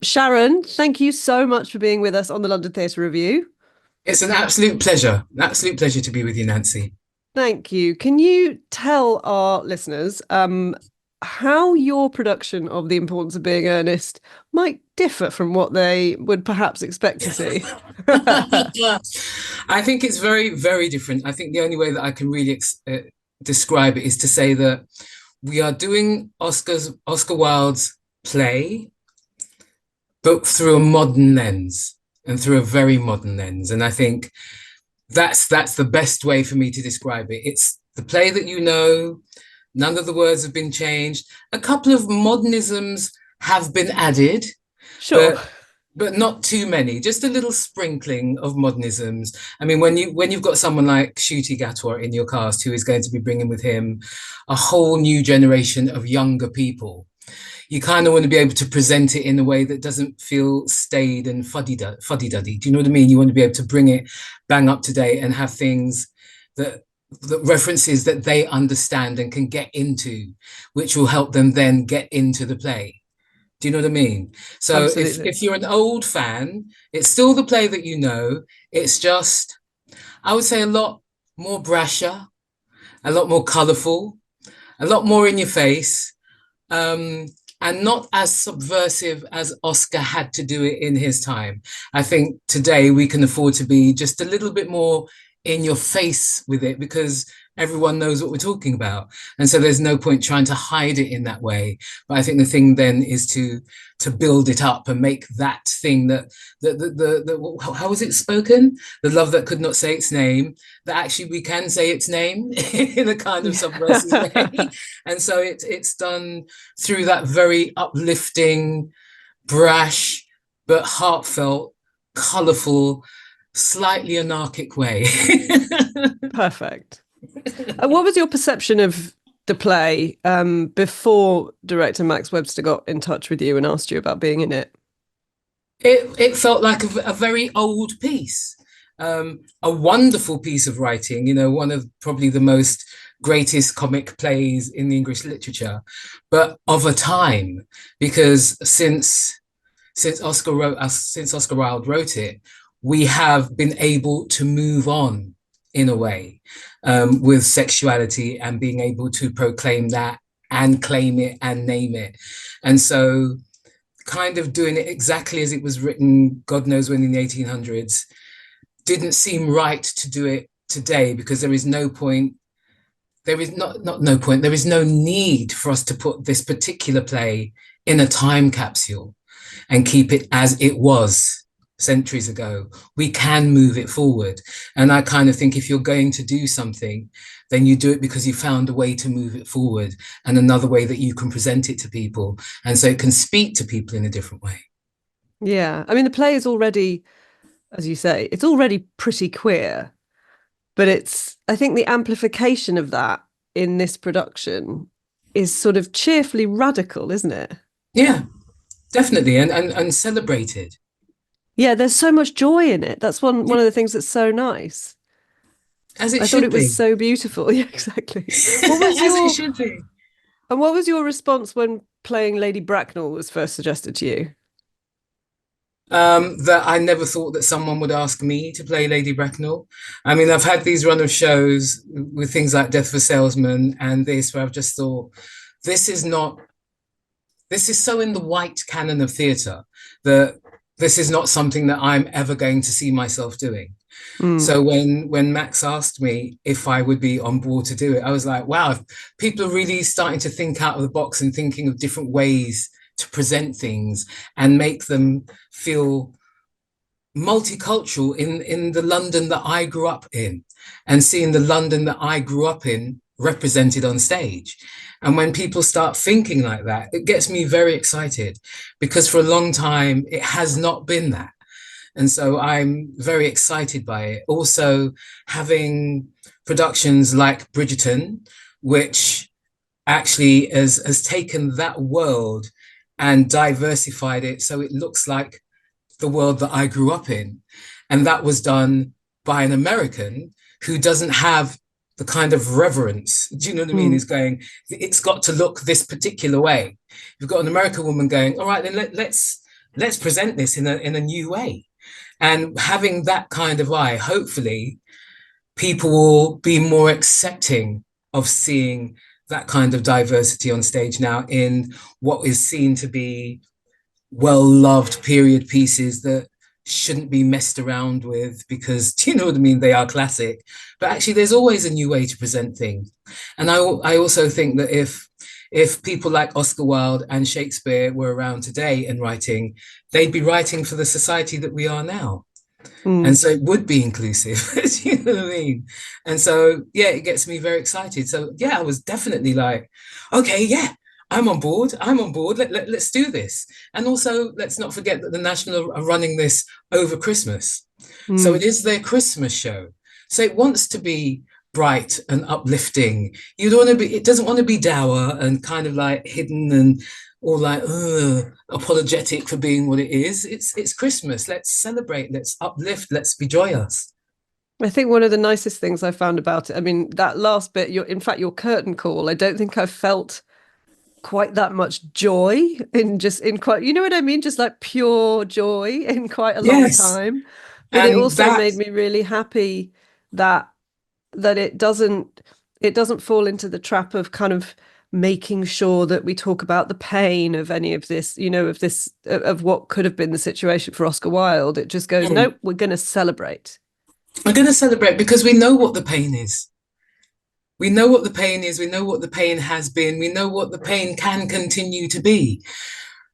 Sharon, thank you so much for being with us on the London Theatre Review. It's an absolute pleasure to be with you, Nancy. Thank you. Can you tell our listeners how your production of The Importance of Being Earnest might differ from what they would perhaps expect to see? I think it's very different. I think the only way that I can really describe it is to say that we are doing Oscar Wilde's play, but through a modern lens and through a very modern lens. And I think that's the best way for me to describe it. It's the play that you know, none of the words have been changed. A couple of modernisms have been added, Sure. but not too many, just a little sprinkling of modernisms. I mean, when you've got someone like Ncuti Gatwa in your cast, who is going to be bringing with him a whole new generation of younger people, you kind of want to be able to present it in a way that doesn't feel staid and fuddy-duddy. Do you know what I mean? You want to be able to bring it bang up to date and have things that references that they understand and can get into, which will help them then get into the play. Do you know what I mean? So if you're an old fan, it's still the play that you know. It's just, I would say, a lot more brasher, a lot more colourful, a lot more in your face, and not as subversive as Oscar had to do it in his time. I think today we can afford to be just a little bit more in your face with it because everyone knows what we're talking about. And so there's no point trying to hide it in that way. But I think the thing then is to build it up and make that thing that how was it spoken? The love that could not say its name, that actually we can say its name in a kind of subversive way. And so it's done through that very uplifting, brash, but heartfelt, colourful, slightly anarchic way. Perfect. What was your perception of the play before director Max Webster got in touch with you and asked you about being in it? It felt like a very old piece, a wonderful piece of writing, you know, one of probably the most greatest comic plays in the English literature, but of a time, because since Oscar Wilde wrote it, we have been able to move on in a way with sexuality and being able to proclaim that and claim it and name it. And so kind of doing it exactly as it was written, God knows when in the 1800s, didn't seem right to do it today because there is no point, there is there is no need for us to put this particular play in a time capsule and keep it as it was centuries ago. We can move it forward. And I kind of think if you're going to do something, then you do it because you found a way to move it forward and another way that you can present it to people. And so it can speak to people in a different way. Yeah. I mean, the play is already, as you say, it's already pretty queer, but I think the amplification of that in this production is sort of cheerfully radical, isn't it? Yeah, definitely. And celebrated. Yeah, there's so much joy in it. That's one of the things that's so nice. As it I should thought it be. was so beautiful. Yeah, exactly. It should be. And what was your response when playing Lady Bracknell was first suggested to you? That I never thought that someone would ask me to play Lady Bracknell. I mean, I've had these run of shows with things like Death of a Salesman and this, where I've just thought, this is so in the white canon of theatre that this is not something that I'm ever going to see myself doing. So when Max asked me if I would be on board to do it, I was like, wow, people are really starting to think out of the box and thinking of different ways to present things and make them feel multicultural in the London that I grew up in, and seeing the London that I grew up in represented on stage. And when people start thinking like that, it gets me very excited because for a long time, it has not been that. And so I'm very excited by it. Also, having productions like Bridgerton, which actually has taken that world and diversified it so it looks like the world that I grew up in. And that was done by an American who doesn't have the kind of reverence. Do you know what I mean? Is going, it's got to look this particular way. You've got an American woman going, all right, then let's let's present this in a new way. And having that kind of eye, hopefully people will be more accepting of seeing that kind of diversity on stage now in what is seen to be well-loved period pieces that shouldn't be messed around with because, do you know what I mean? They are classic, but actually there's always a new way to present things. And I also think that if people like Oscar Wilde and Shakespeare were around today and writing, they'd be writing for the society that we are now. And so it would be inclusive, you know what I mean? And so, yeah, it gets me very excited. So, yeah, I was definitely like, okay, yeah, I'm on board. I'm on board. Let's do this. And also, let's not forget that the National are running this over Christmas. So it is their Christmas show. So it wants to be bright and uplifting. You don't want to be, it doesn't want to be dour and kind of like hidden and or like apologetic for being what it is. It's Christmas. Let's celebrate. Let's uplift. Let's be joyous. I think one of the nicest things I found about it, I mean, that last bit, in fact, your curtain call, I don't think I felt quite that much joy in quite, you know what I mean? Just like pure joy in quite a long Yes, time. But it and also that made me really happy that it doesn't fall into the trap of kind of making sure that we talk about the pain of any of this, of what could have been the situation for Oscar Wilde. It just goes, nope, we're going to celebrate. we're going to celebrate because we know what the pain is. We know what the pain is. We know what the pain has been. We know what the pain can continue to be.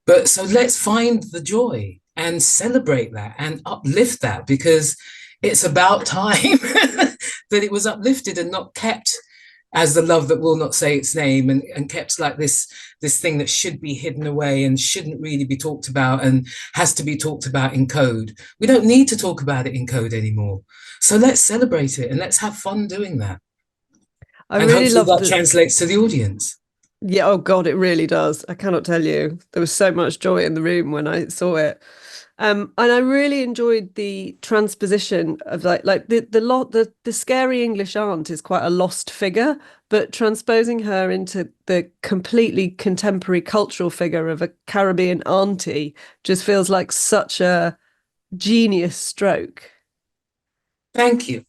But so let's find the joy and celebrate that and uplift that because it's about time that it was uplifted and not kept as the love that will not say its name and kept like this thing that should be hidden away and shouldn't really be talked about and has to be talked about in code. We don't need to talk about it in code anymore. So let's celebrate it and let's have fun doing that. I And really hopefully loved that the translates to the audience. Yeah, oh God, it really does. I cannot tell you. There was so much joy in the room when I saw it. And I really enjoyed the transposition of like the scary English aunt is quite a lost figure, but transposing her into the completely contemporary cultural figure of a Caribbean auntie just feels like such a genius stroke. Thank you.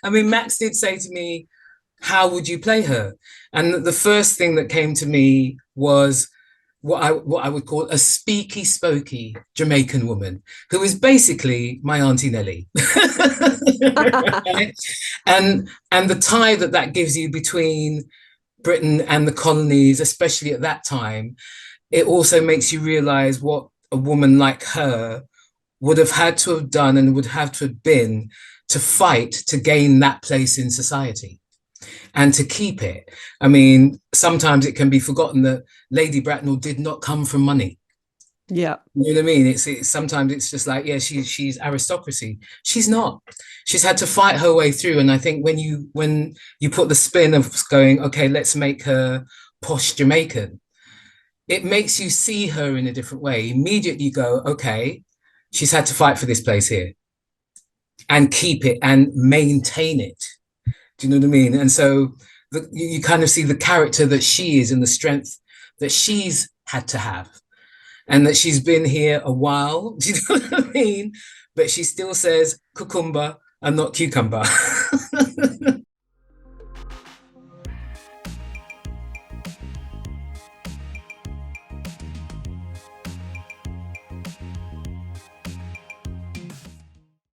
I mean, Max did say to me, how would you play her? And the first thing that came to me was what I would call a speaky spokey Jamaican woman who is basically my Auntie Nellie. Right? And the tie that that gives you between Britain and the colonies, especially at that time, it also makes you realize what a woman like her would have had to have done and would have to have been to fight to gain that place in society and to keep it. I mean, sometimes it can be forgotten that Lady Bracknell did not come from money. Yeah. You know what I mean? It's sometimes it's just like, yeah, she's aristocracy. She's not. She's had to fight her way through. And I think when you put the spin of going, okay, let's make her posh Jamaican, it makes you see her in a different way. Immediately you go, okay, she's had to fight for this place here and keep it and maintain it. Do you know what I mean? And so you kind of see the character that she is and the strength that she's had to have and that she's been here a while. Do you know what I mean? But she still says cucumber and not cucumber.